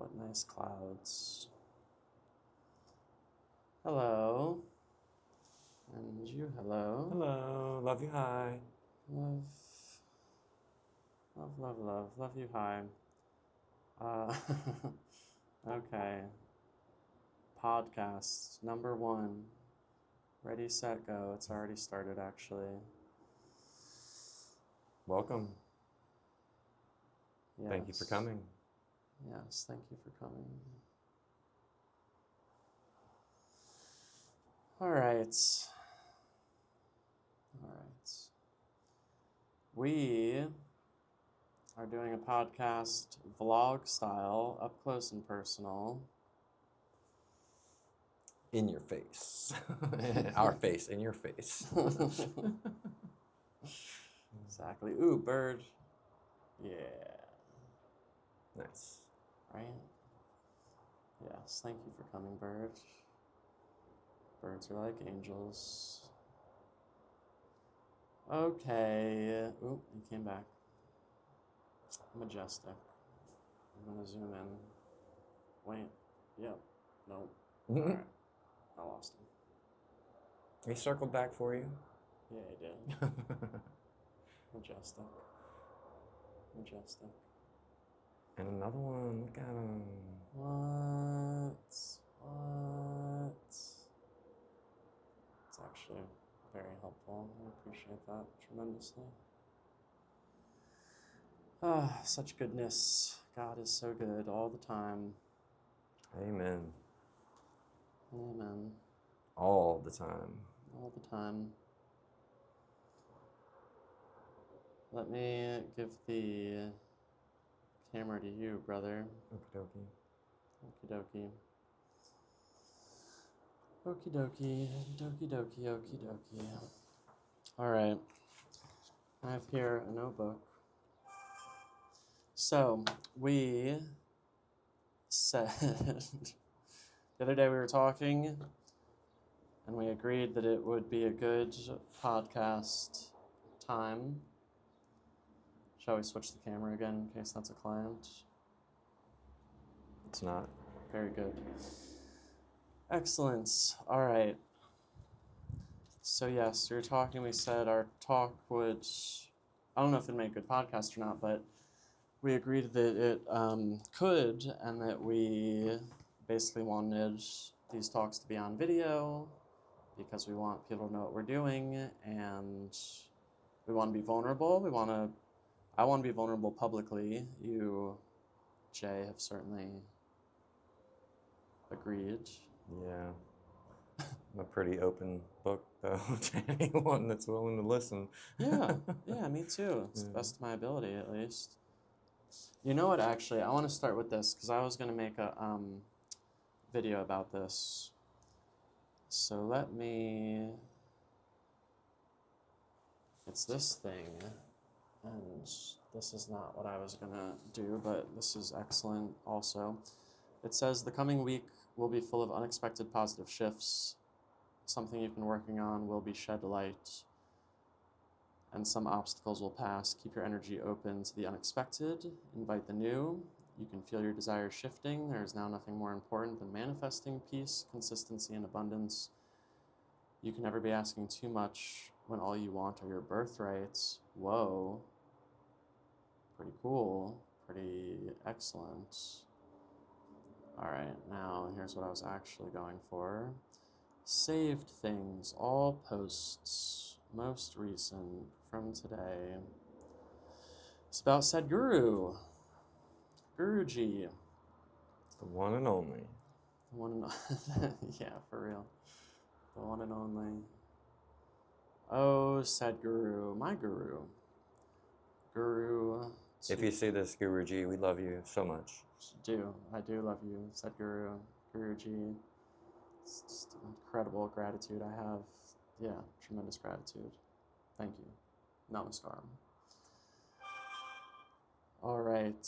What nice clouds. Hello. And you, hello. Hello, love you, hi. Love. Love you, hi. Okay. Podcast number 1. Ready, set, go. It's already started, actually. Welcome. Yes. Thank you for coming. Yes, thank you for coming. All right. We are doing a podcast vlog style, up close and personal. In your face. Our face, in your face. Exactly. Ooh, bird. Yeah. Nice. Right? Yes, thank you for coming, bird. Birds are like angels. Okay. Ooh, he came back. Majestic. I'm gonna zoom in. Wait. Yep. Nope. Alright. I lost him. He circled back for you. Yeah, he did. Majestic. Majestic. And another one, look at him. What? It's actually very helpful. I appreciate that tremendously. Ah, such goodness. God is so good all the time. Amen. Amen. All the time. All the time. Let me give the camera to you, brother. Okie dokie. Okie dokie. Okie dokie. Dokie dokie. Okie dokie. All right. I have here a notebook. So, we said the other day we were talking and we agreed that it would be a good podcast time. Shall we switch the camera again in case that's a client? It's not. Very good. Excellent. All right. So yes, we were talking, we said our talk would, I don't know if it'd make a good podcast or not, but we agreed that it could, and that we basically wanted these talks to be on video because we want people to know what we're doing, and we want to be vulnerable. I want to be vulnerable publicly. You, Jay, have certainly agreed. Yeah. I'm a pretty open book, though, to anyone that's willing to listen. Yeah, me too. It's the best of my ability, at least. You know what, actually, I want to start with this, because I was going to make a video about this. So let me... It's this thing, and this is not what I was going to do, but this is excellent also. It says, the coming week will be full of unexpected positive shifts. Something you've been working on will be shed light, and some obstacles will pass. Keep your energy open to the unexpected. Invite the new. You can feel your desires shifting. There is now nothing more important than manifesting peace, consistency, and abundance. You can never be asking too much when all you want are your birthrights. Whoa. Pretty cool. Pretty excellent. All right, now here's what I was actually going for. Saved things, all posts, most recent from today. It's about Sadhguru, Guruji. The one and only. The one and yeah, for real. The one and only. Oh, Sadhguru, my guru. Guru. If you see this, Guruji, we love you so much. I do love you, Sadhguru, Guruji. It's just incredible gratitude I have. Yeah, tremendous gratitude. Thank you. Namaskaram. All right.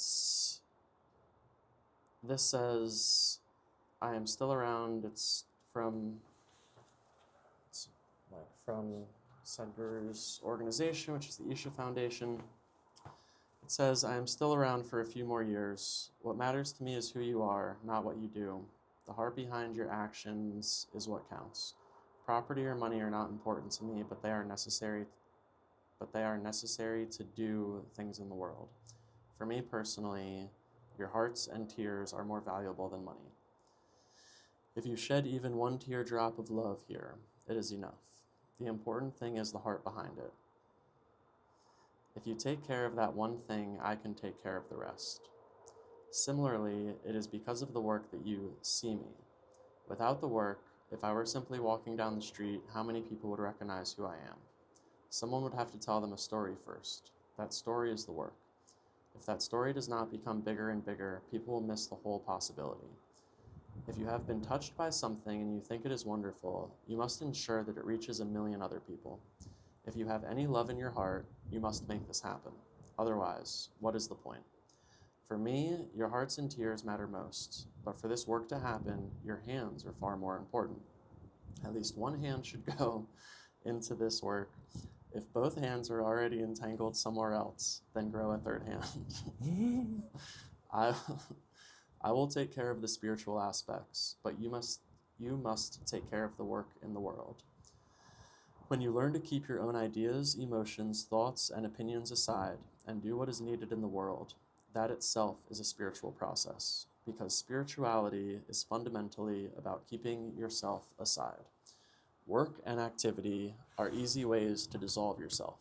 This says, I am still around. It's from Sadhguru's organization, which is the Isha Foundation. It says, I am still around for a few more years. What matters to me is who you are, not what you do. The heart behind your actions is what counts. Property or money are not important to me, but they are necessary to do things in the world. For me personally, your hearts and tears are more valuable than money. If you shed even one teardrop of love here, it is enough. The important thing is the heart behind it. If you take care of that one thing, I can take care of the rest. Similarly, it is because of the work that you see me. Without the work, if I were simply walking down the street, how many people would recognize who I am? Someone would have to tell them a story first. That story is the work. If that story does not become bigger and bigger, people will miss the whole possibility. If you have been touched by something and you think it is wonderful, you must ensure that it reaches a million other people. If you have any love in your heart, you must make this happen. Otherwise, what is the point? For me, your hearts and tears matter most, but for this work to happen, your hands are far more important. At least one hand should go into this work. If both hands are already entangled somewhere else, then grow a third hand. I will take care of the spiritual aspects, but you must take care of the work in the world. When you learn to keep your own ideas, emotions, thoughts, and opinions aside and do what is needed in the world, that itself is a spiritual process, because spirituality is fundamentally about keeping yourself aside. Work and activity are easy ways to dissolve yourself.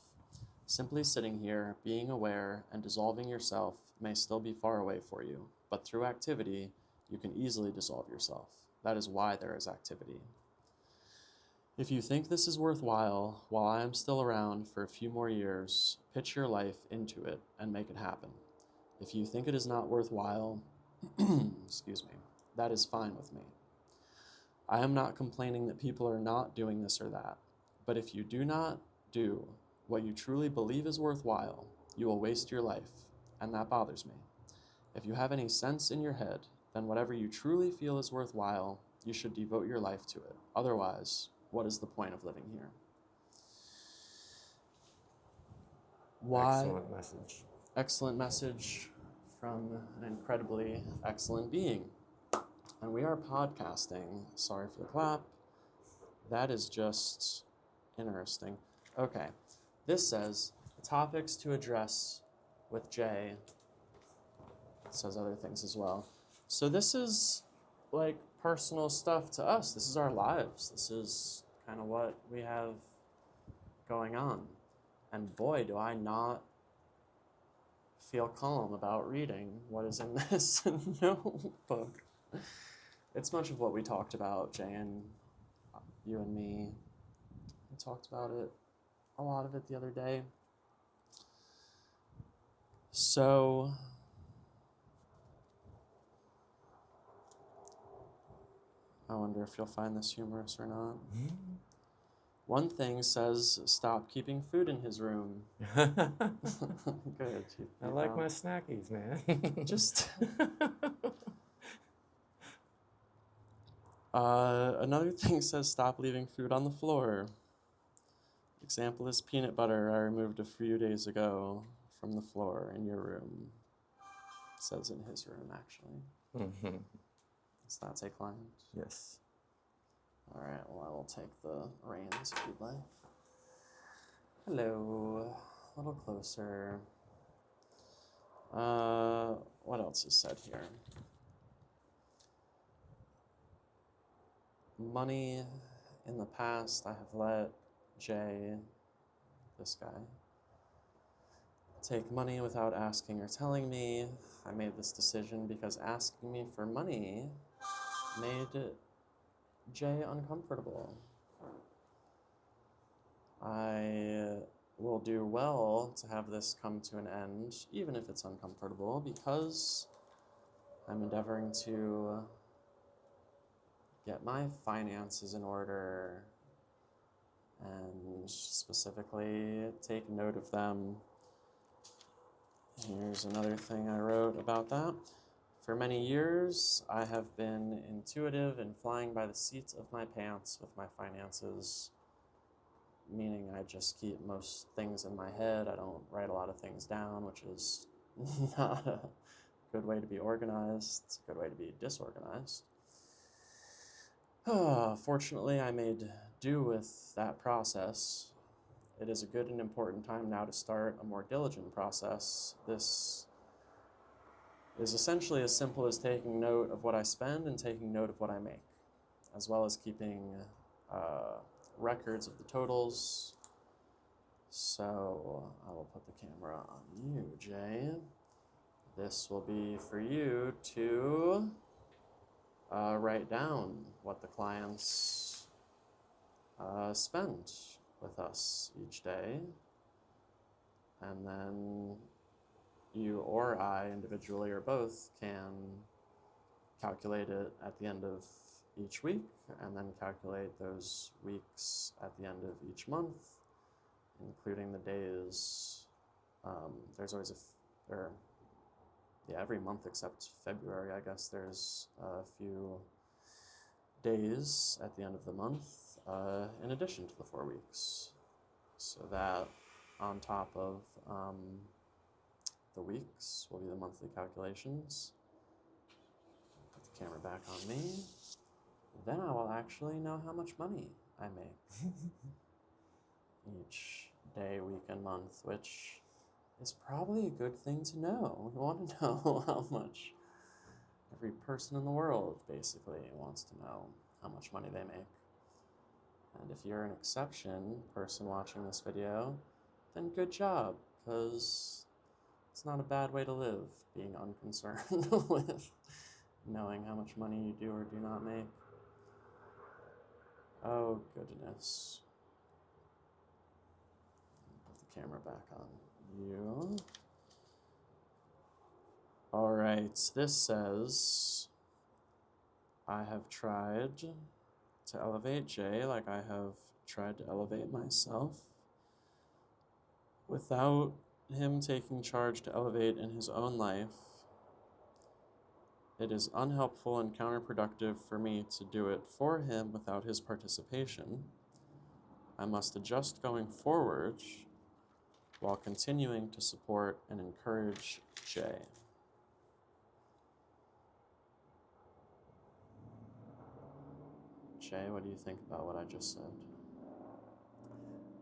Simply sitting here, being aware, and dissolving yourself may still be far away for you, but through activity, you can easily dissolve yourself. That is why there is activity. If you think this is worthwhile, while I am still around for a few more years, pitch your life into it and make it happen. If you think it is not worthwhile, excuse me, that is fine with me. I am not complaining that people are not doing this or that, but if you do not do what you truly believe is worthwhile, you will waste your life, and that bothers me. If you have any sense in your head, then whatever you truly feel is worthwhile, you should devote your life to it. Otherwise, what is the point of living here? Why? Excellent message. Excellent message from an incredibly excellent being. And we are podcasting. Sorry for the clap. That is just interesting. Okay. This says topics to address with Jay. It says other things as well. So this is like personal stuff to us. This is our lives. This is kind of what we have going on. And boy, do I not feel calm about reading what is in this notebook. It's much of what we talked about, Jay and you and me. We talked about it, a lot of it the other day. So, I wonder if you'll find this humorous or not. One thing says, stop keeping food in his room. Good. I like my snackies, man. Just... another thing says, stop leaving food on the floor. Example is peanut butter I removed a few days ago from the floor in your room. It says in his room, actually. Mm-hmm. Does that take line? Yes. All right, well, I will take the reins if you'd like. Hello. A little closer. What else is said here? Money. In the past, I have let Jay, this guy, take money without asking or telling me. I made this decision because asking me for money made Jay uncomfortable. I will do well to have this come to an end, even if it's uncomfortable, because I'm endeavoring to get my finances in order and specifically take note of them. Here's another thing I wrote about that. For many years, I have been intuitive and flying by the seat of my pants with my finances, meaning I just keep most things in my head. I don't write a lot of things down, which is not a good way to be organized. It's a good way to be disorganized. Fortunately, I made do with that process. It is a good and important time now to start a more diligent process. This is essentially as simple as taking note of what I spend and taking note of what I make, as well as keeping records of the totals. So I will put the camera on you, Jay. This will be for you to write down what the clients spend with us each day. And then you or I, individually or both, can calculate it at the end of each week, and then calculate those weeks at the end of each month, including the days. There's always every month except February, I guess, there's a few days at the end of the month, in addition to the 4 weeks. So that on top of the weeks will be the monthly calculations. Put the camera back on me. Then I will actually know how much money I make each day, week, and month, which is probably a good thing to know. We want to know how much. Every person in the world basically wants to know how much money they make. And if you're an exception, person watching this video, then good job, because it's not a bad way to live, being unconcerned with knowing how much money you do or do not make. Oh, goodness. Put the camera back on you. All right, this says, I have tried to elevate Jay like I have tried to elevate myself, without him taking charge to elevate in his own life. It is unhelpful and counterproductive for me to do it for him without his participation. I must adjust going forward while continuing to support and encourage Jay. Jay, what do you think about what I just said?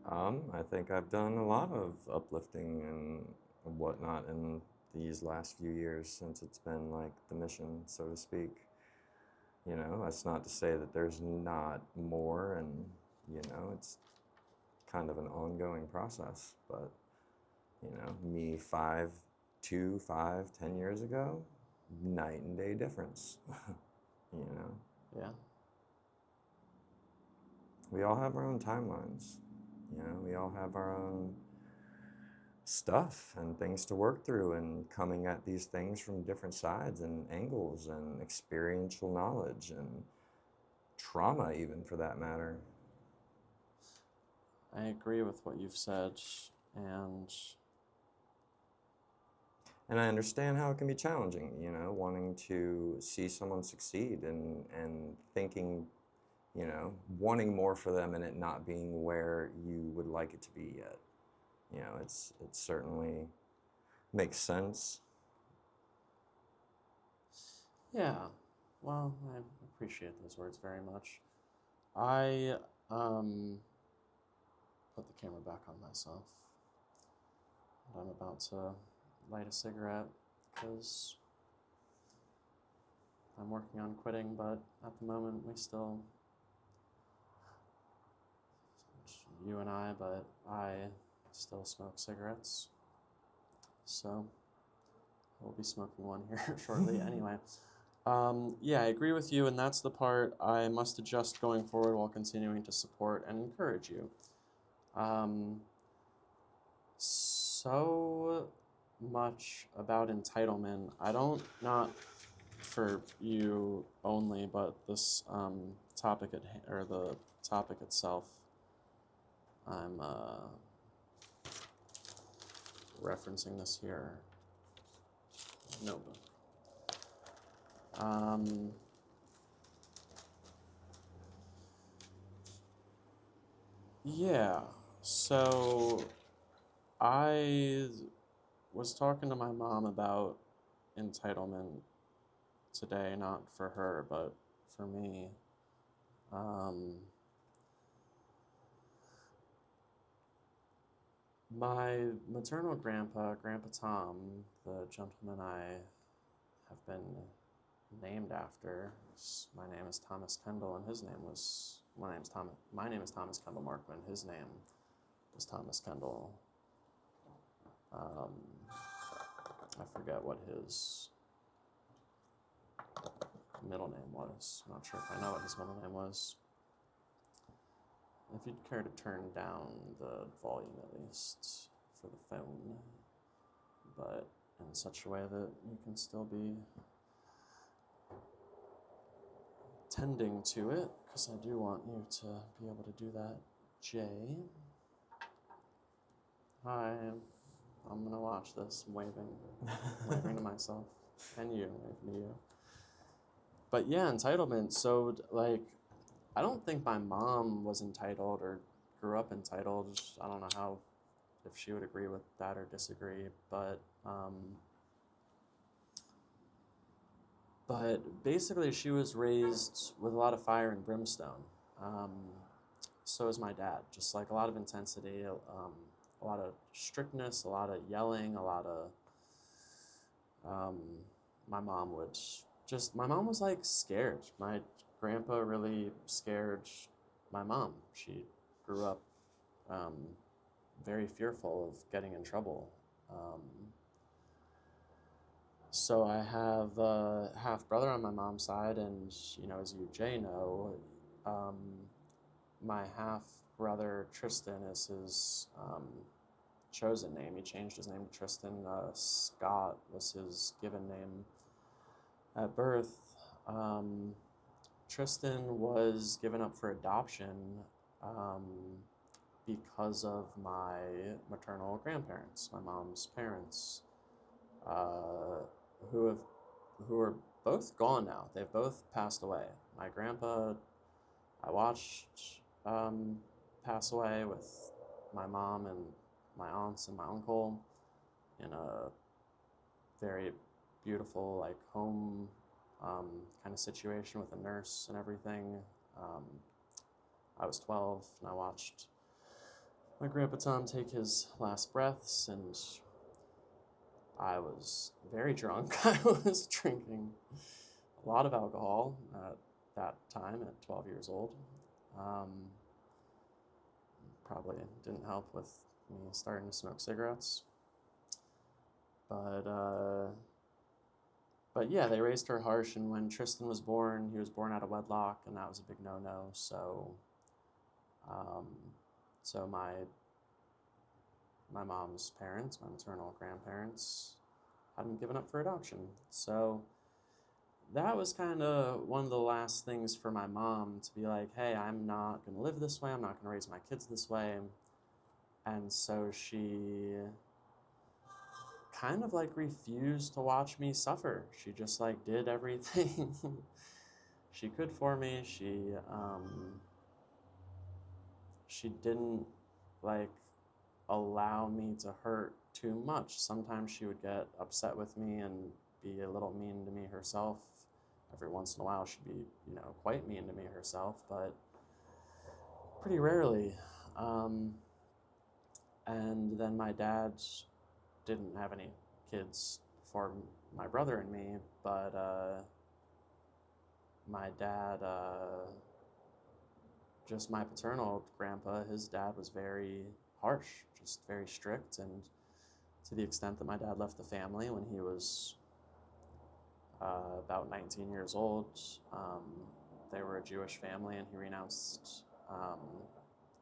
I think I've done a lot of uplifting and whatnot in these last few years since it's been like the mission, so to speak. You know, that's not to say that there's not more, and you know, it's kind of an ongoing process. But you know, me 10 years ago, night and day difference. You know. Yeah. We all have our own timelines. You know, we all have our own stuff and things to work through, and coming at these things from different sides and angles and experiential knowledge and trauma, even for that matter. I agree with what you've said, and I understand how it can be challenging, you know, wanting to see someone succeed and thinking, you know, wanting more for them and it not being where you would like it to be yet. You know, it certainly makes sense. yeah, well, I appreciate those words very much. I put the camera back on myself. I'm about to light a cigarette because I'm working on quitting, but at the moment we still, you and I, but I still smoke cigarettes. So we'll be smoking one here shortly anyway. Yeah, I agree with you, and that's the part I must adjust going forward while continuing to support and encourage you. So much about entitlement. Not for you only, but this topic or the topic itself. I'm referencing this here. Notebook. Yeah, so I was talking to my mom about entitlement today, not for her, but for me. Um, my maternal grandpa, Grandpa Tom, the gentleman I have been named after, my name is Thomas Kendall, and his name was my name is Thomas Kendall Markman. His name was Thomas Kendall. I forget what his middle name was. I'm not sure if I know what his middle name was. If you'd care to turn down the volume at least for the phone, but in such a way that you can still be tending to it, because I do want you to be able to do that. Jay. Hi. I'm gonna watch this. I'm waving to myself, and you, waving to you. But yeah, entitlement. So like, I don't think my mom was entitled or grew up entitled. I don't know how, if she would agree with that or disagree, but basically she was raised with a lot of fire and brimstone. So is my dad. Just like a lot of intensity, a lot of strictness, a lot of yelling, a lot of. My mom was like scared. My grandpa really scared my mom. She grew up very fearful of getting in trouble. So I have a half brother on my mom's side, and as you, Jay, know, my half brother Tristan is his chosen name. He changed his name to Tristan. Scott was his given name at birth. Tristan was given up for adoption because of my maternal grandparents, my mom's parents, who are both gone now. They've both passed away. My grandpa, I watched pass away with my mom and my aunts and my uncle in a very beautiful like home kind of situation with a nurse and everything. I was 12 and I watched my grandpa Tom take his last breaths, and I was very drunk. I was drinking a lot of alcohol at that time at 12 years old. Probably didn't help with me starting to smoke cigarettes. But yeah, they raised her harsh, and when Tristan was born, he was born out of wedlock, and that was a big no-no. So my mom's parents, my maternal grandparents, had him given up for adoption. So that was kind of one of the last things for my mom to be like, hey, I'm not going to live this way. I'm not going to raise my kids this way. And so she kind of like refused to watch me suffer. She just like did everything she could for me. She didn't like allow me to hurt too much. Sometimes she would get upset with me and be a little mean to me herself. Every once in a while she'd be, quite mean to me herself, but pretty rarely. And then my dad didn't have any kids before my brother and me, but my dad, just my paternal grandpa, his dad was very harsh, just very strict, and to the extent that my dad left the family when he was about 19 years old. They were a Jewish family, and he renounced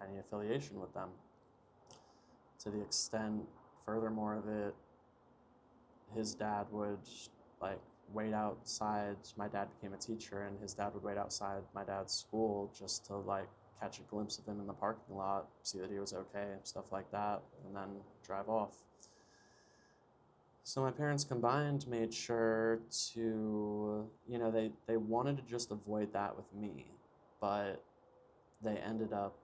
any affiliation with them. To the extent, furthermore, of it, his dad would like wait outside. My dad became a teacher, and his dad would wait outside my dad's school just to like catch a glimpse of him in the parking lot, see that he was okay, stuff like that, and then drive off. So my parents combined made sure to, they wanted to just avoid that with me, but they ended up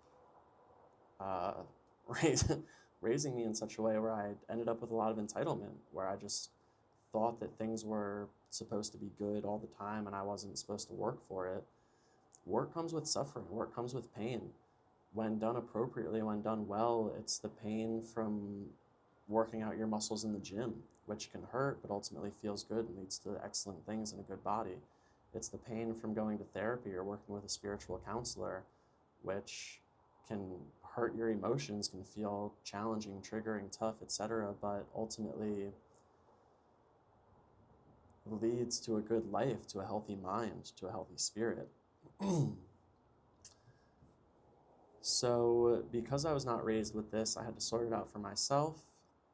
raising me in such a way where I ended up with a lot of entitlement, where I just thought that things were supposed to be good all the time and I wasn't supposed to work for it. Work comes with suffering, work comes with pain. When done appropriately, when done well, it's the pain from working out your muscles in the gym, which can hurt but ultimately feels good and leads to excellent things in a good body. It's the pain from going to therapy or working with a spiritual counselor, which can hurt your emotions, can feel challenging, triggering, tough, etc., but ultimately leads to a good life, to a healthy mind, to a healthy spirit. So because I was not raised with this, I had to sort it out for myself,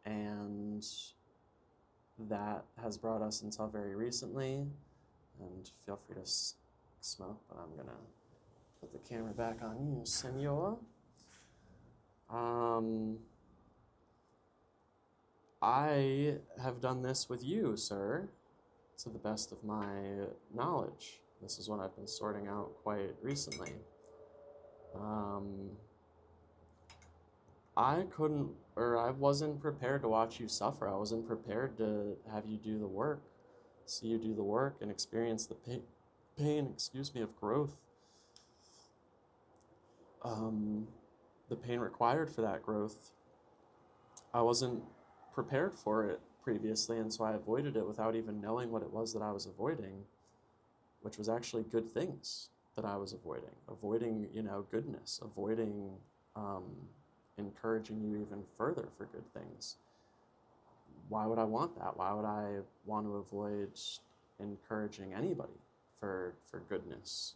and that has brought us until very recently. And feel free to smoke, but I'm gonna put the camera back on you, senor. I have done this with you, sir, to the best of my knowledge. This is what I've been sorting out quite recently. I wasn't prepared to watch you suffer. I wasn't prepared to have you do the work, see you do the work and experience the pain, of growth. The pain required for that growth. I wasn't prepared for it previously, and so I avoided it without even knowing what it was that I was avoiding, which was actually good things that I was avoiding, goodness, avoiding encouraging you even further for good things. Why would I want that? Why would I want to avoid encouraging anybody for goodness,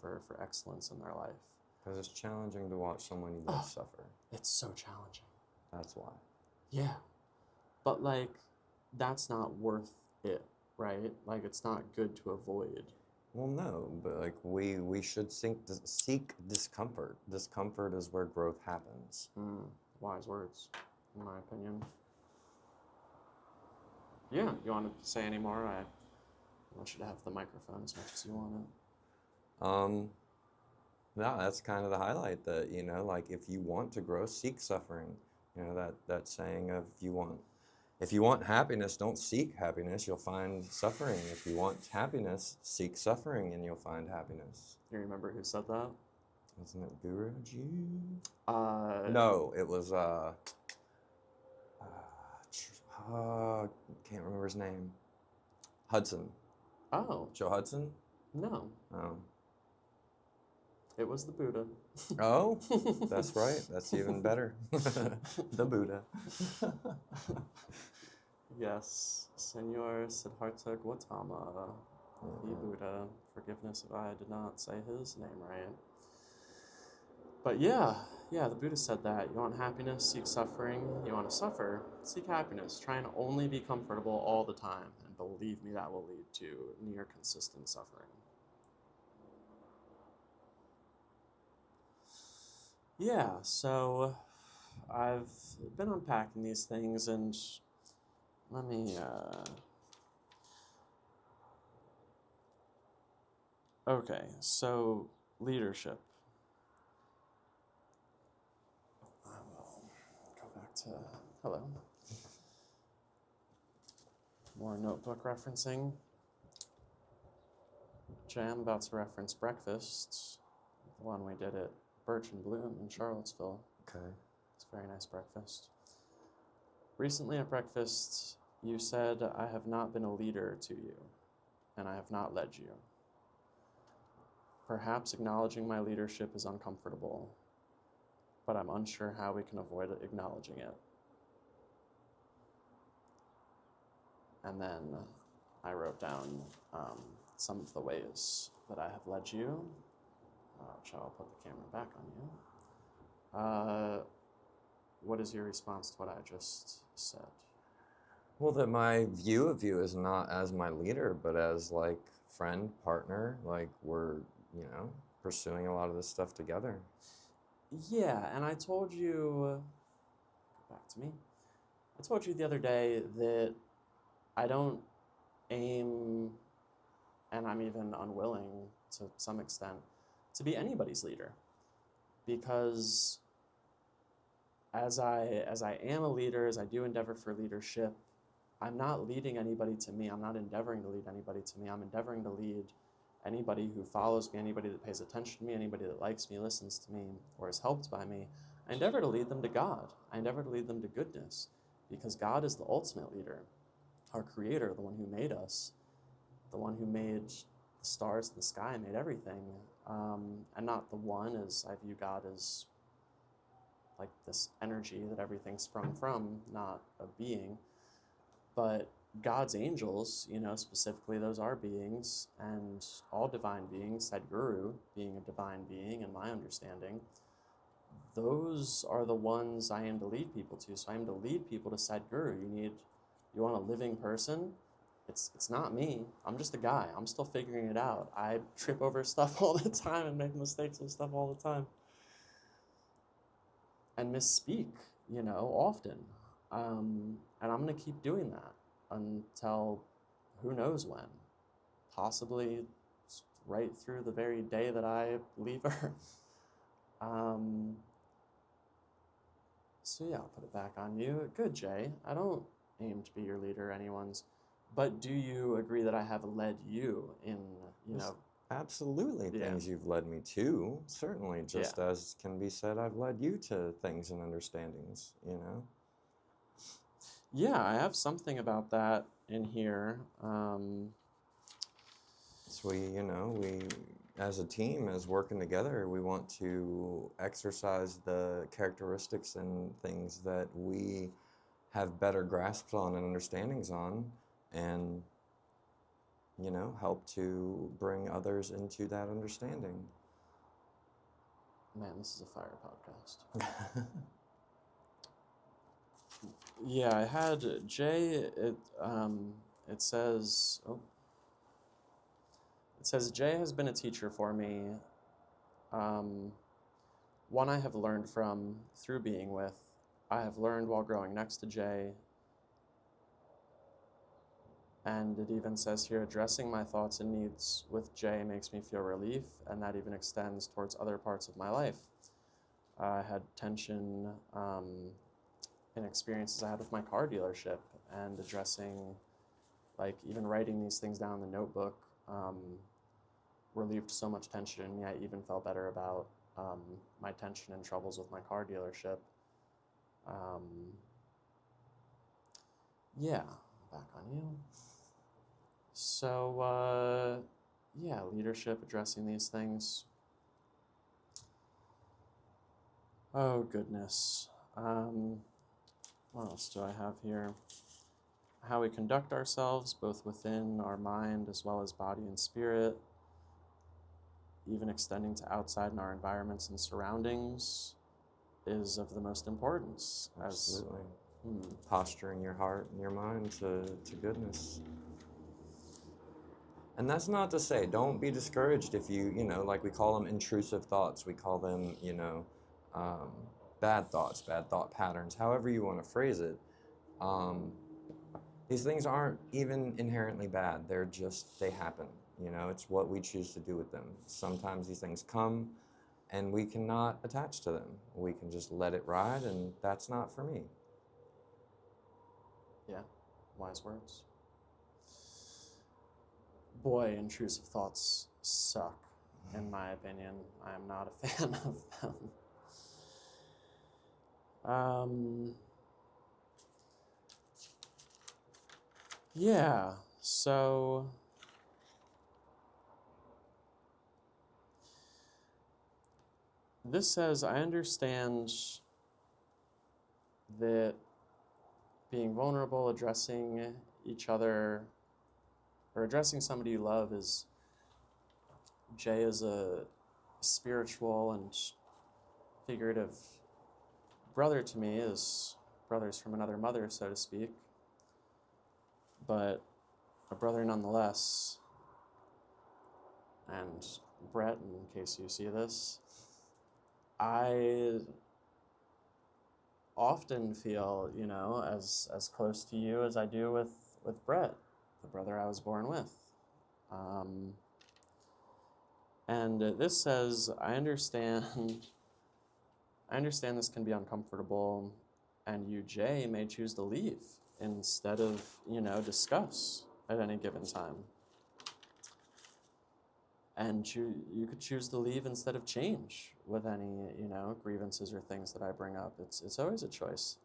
for excellence in their life? Because it's challenging to watch someone you love suffer. It's so challenging. That's why. Yeah. But, that's not worth it, right? It's not good to avoid. Well, no, but we should seek discomfort. Discomfort is where growth happens. Wise words, in my opinion. Yeah, you want to say any more? I want you to have the microphone as much as you want it. No, that's kind of the highlight that, if you want to grow, seek suffering. That saying of if you want happiness, don't seek happiness, you'll find suffering. If you want happiness, seek suffering and you'll find happiness. You remember who said that? Wasn't it Guruji? No, it was, can't remember his name. Hudson. Oh. Joe Hudson? No. Oh. It was the Buddha. Oh, that's right. That's even better. The Buddha. Yes, Senor Siddhartha Gautama, the Buddha. Forgiveness if I did not say his name right. But yeah, the Buddha said that. You want happiness, seek suffering. You want to suffer, seek happiness. Try and only be comfortable all the time. And believe me, that will lead to near consistent suffering. Yeah, so I've been unpacking these things, and let me, okay, so leadership. I will go back to, hello. More notebook referencing. Today I'm about to reference Breakfast, the one we did at Birch and Bloom in Charlottesville. Okay. It's a very nice breakfast. Recently at breakfast, you said, I have not been a leader to you, and I have not led you. Perhaps acknowledging my leadership is uncomfortable, but I'm unsure how we can avoid acknowledging it. And then I wrote down some of the ways that I have led you. I'll put the camera back on you. What is your response to what I just said? Well, that my view of you is not as my leader, but as friend, partner, we're, pursuing a lot of this stuff together. Yeah, and I told you, go back to me. I told you the other day that I don't aim, and I'm even unwilling to some extent, to be anybody's leader. Because as I am a leader, as I do endeavor for leadership, I'm not leading anybody to me. I'm not endeavoring to lead anybody to me. I'm endeavoring to lead anybody who follows me, anybody that pays attention to me, anybody that likes me, listens to me, or is helped by me. I endeavor to lead them to God. I endeavor to lead them to goodness, because God is the ultimate leader, our creator, the one who made us, the one who made the stars in the sky, made everything. And not the one, as I view God as like this energy that everything sprung from, not a being. But God's angels, specifically those are beings, and all divine beings, Sadhguru being a divine being in my understanding, those are the ones I am to lead people to. So I am to lead people to Sadhguru. You want a living person? It's not me. I'm just a guy. I'm still figuring it out. I trip over stuff all the time and make mistakes with stuff all the time. And misspeak, often. And I'm going to keep doing that until who knows when. Possibly right through the very day that I leave Earth. So yeah, I'll put it back on you. Good, Jay. I don't aim to be your leader or anyone's. But do you agree that I have led you in, There's absolutely Yeah. things you've led me to, certainly, just as can be said, I've led you to things and understandings, Yeah, I have something about that in here. So we as a team, as working together, we want to exercise the characteristics and things that we have better grasps on and understandings on, and help to bring others into that understanding. Man, this is a fire podcast. Yeah, I had Jay. It says. It says Jay has been a teacher for me. One I have learned from through being with. I have learned while growing next to Jay. And it even says here, addressing my thoughts and needs with Jay makes me feel relief, and that even extends towards other parts of my life. I had tension in experiences I had with my car dealership, and addressing, like even writing these things down in the notebook, relieved so much tension in me. I even felt better about my tension and troubles with my car dealership. Yeah, back on you. So, yeah, leadership, addressing these things. Oh, goodness. What else do I have here? How we conduct ourselves, both within our mind as well as body and spirit, even extending to outside in our environments and surroundings, is of the most importance. Absolutely. Posturing your heart and your mind to goodness. And that's not to say, don't be discouraged if you, like we call them intrusive thoughts. We call them, bad thoughts, bad thought patterns, however you want to phrase it. These things aren't even inherently bad. They happen. It's what we choose to do with them. Sometimes these things come and we cannot attach to them. We can just let it ride, and that's not for me. Yeah, wise words. Boy, intrusive thoughts suck, in my opinion. I am not a fan of them. Yeah, so this says, I understand that being vulnerable, addressing each other, or addressing somebody you love Jay is a spiritual and figurative brother to me, as brothers from another mother, so to speak, but a brother nonetheless. And Brett, in case you see this, I often feel, as close to you as I do with Brett, the brother I was born with. And this says, I understand I understand this can be uncomfortable, and you, Jay, may choose to leave instead of, discuss at any given time. And you could choose to leave instead of change with any, grievances or things that I bring up. It's always a choice.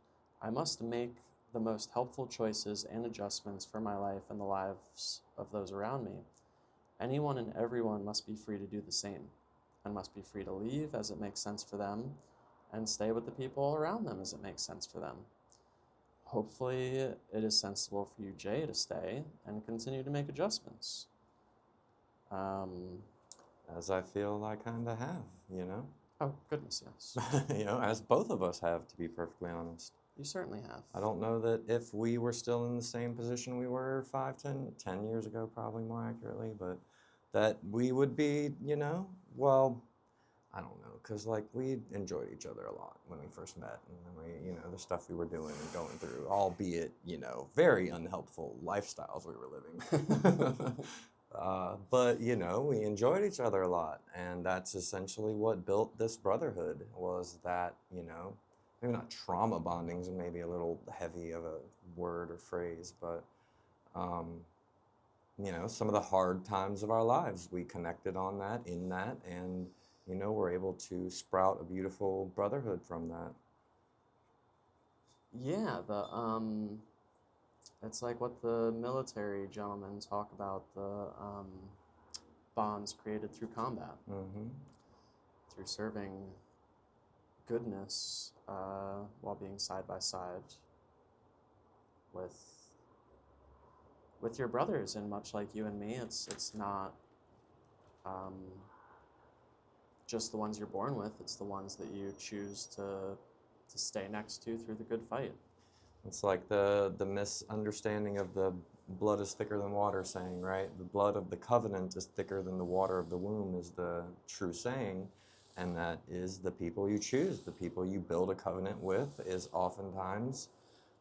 I must make the most helpful choices and adjustments for my life and the lives of those around me. Anyone and everyone must be free to do the same, and must be free to leave as it makes sense for them, and stay with the people around them as it makes sense for them. Hopefully, it is sensible for you, Jay, to stay and continue to make adjustments. As I feel I kind of have, you know? Oh, goodness, yes. As both of us have, to be perfectly honest. You certainly have. I don't know that if we were still in the same position we were 10 years ago, probably more accurately, but that we would be, well, I don't know, because we enjoyed each other a lot when we first met, and then the stuff we were doing and going through, albeit, very unhelpful lifestyles we were living. But, we enjoyed each other a lot, and that's essentially what built this brotherhood, was that, maybe not trauma bonding's maybe a little heavy of a word or phrase, but, some of the hard times of our lives, we connected on that, in that, and, we're able to sprout a beautiful brotherhood from that. Yeah, it's like what the military gentlemen talk about, the bonds created through combat, Mm-hmm. through serving goodness while being side by side with your brothers. And much like you and me, it's not just the ones you're born with, it's the ones that you choose to stay next to through the good fight. It's like the misunderstanding of the blood is thicker than water saying, right? The blood of the covenant is thicker than the water of the womb is the true saying, and that is the people you choose. The people you build a covenant with is oftentimes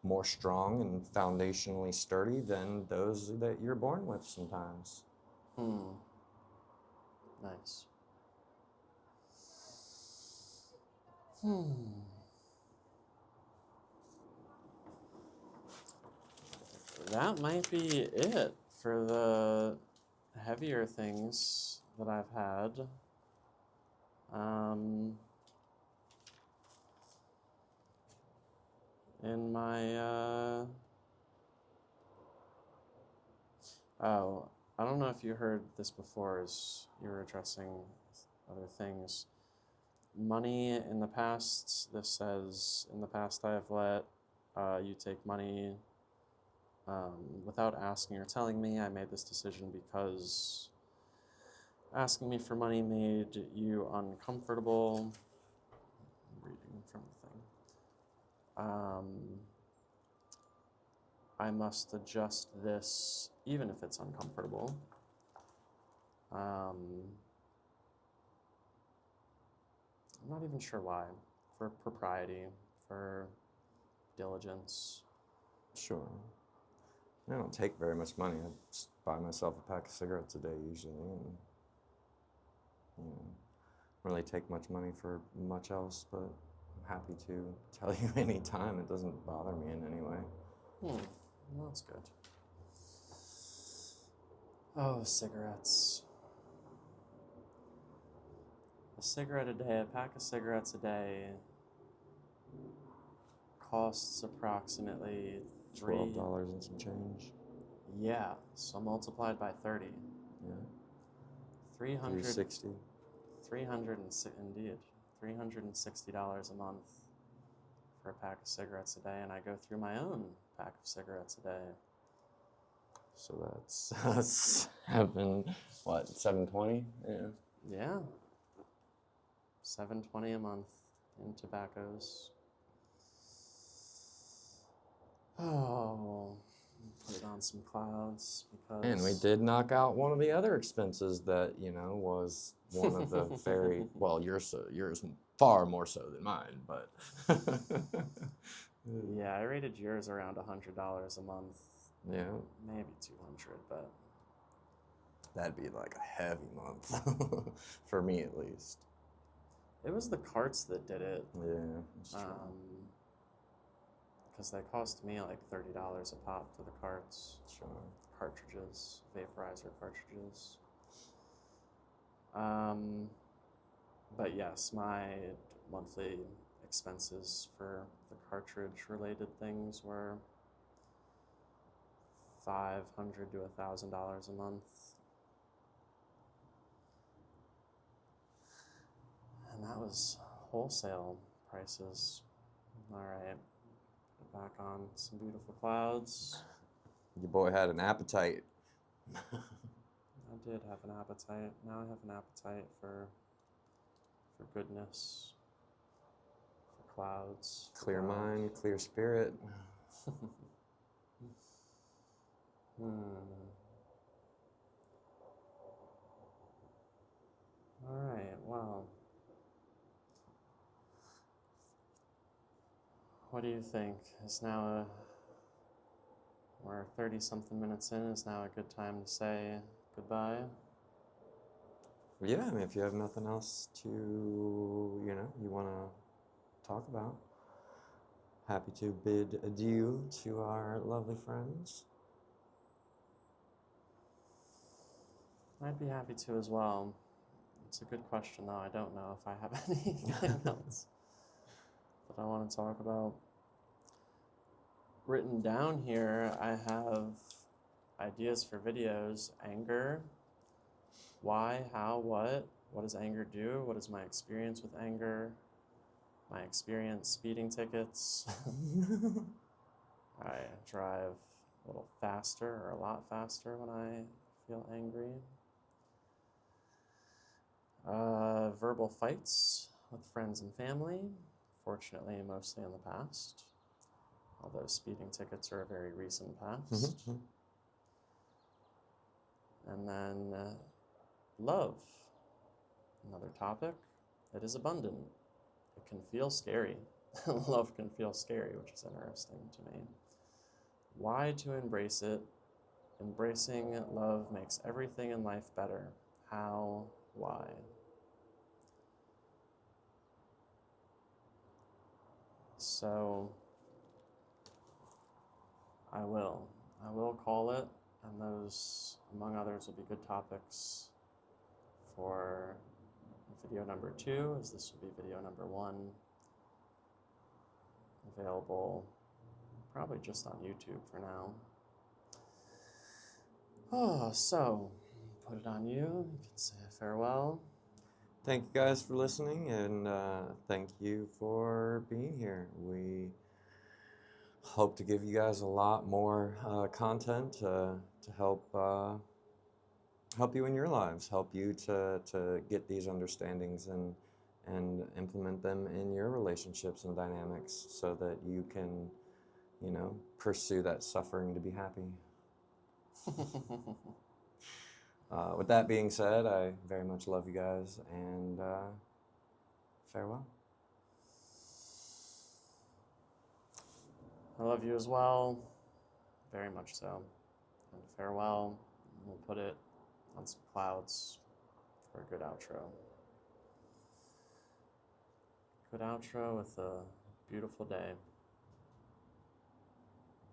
more strong and foundationally sturdy than those that you're born with sometimes. Nice. That might be it for the heavier things that I've had. In my, oh, I don't know if you heard this before as you were addressing other things. Money in the past, this says, in the past I have let you take money without asking or telling me. I made this decision because asking me for money made you uncomfortable. I'm reading from the thing. I must adjust this even if it's uncomfortable. I'm not even sure why. For propriety, for diligence. Sure. I don't take very much money. I just buy myself a pack of cigarettes a day usually, and don't really take much money for much else, but I'm happy to tell you anytime. It doesn't bother me in any way. Well, that's good. Oh, cigarettes. A cigarette a day, a pack of cigarettes a day costs approximately $12 and some change. Yeah, so multiplied by 30. Yeah. 360. $360. Indeed. $360 a month for a pack of cigarettes a day, and I go through my own pack of cigarettes a day. So that's $720? Yeah. Yeah. $720 a month in tobaccos. Oh, put it on some clouds because. And we did knock out one of the other expenses that was one of the very yours far more so than mine, but. Yeah, I rated yours around $100 a month. Yeah. Maybe 200, but. That'd be like a heavy month for me at least. It was the carts that did it. Yeah, that's true. Because they cost me like $30 a pop for the carts. Sure. Cartridges, vaporizer cartridges. But yes, my monthly expenses for the cartridge related things were $500 to $1,000 a month. And that was wholesale prices. All right, back on some beautiful clouds. Your boy had an appetite. I did have an appetite. Now I have an appetite for goodness, for clouds. for Clear God. mind, clear spirit. All right, well, what do you think? We're 30-something minutes in, is now a good time to say goodbye? Yeah, I mean, if you have nothing else to, you want to talk about, happy to bid adieu to our lovely friends. I'd be happy to as well. It's a good question, though. I don't know if I have anything else that I want to talk about. Written down here, I have ideas for videos. Anger. Why, how, what? What does anger do? What is my experience with anger? My experience speeding tickets. I drive a little faster or a lot faster when I feel angry. Verbal fights with friends and family. Fortunately, mostly in the past. Although speeding tickets are a very recent past. And then love, another topic. It is abundant. It can feel scary. Love can feel scary, which is interesting to me. Why to embrace it? Embracing love makes everything in life better. How? Why? So I will call it, and those, among others, will be good topics for video number 2, as this will be video number 1, available probably just on YouTube for now. So, put it on you. You can say farewell. Thank you guys for listening, and thank you for being here. We hope to give you guys a lot more content to help you in your lives, help you to get these understandings and implement them in your relationships and dynamics, so that you can, pursue that suffering to be happy. With that being said, I very much love you guys, and farewell. I love you as well, very much so. And farewell. We'll put it on some clouds for a good outro. Good outro with a beautiful day.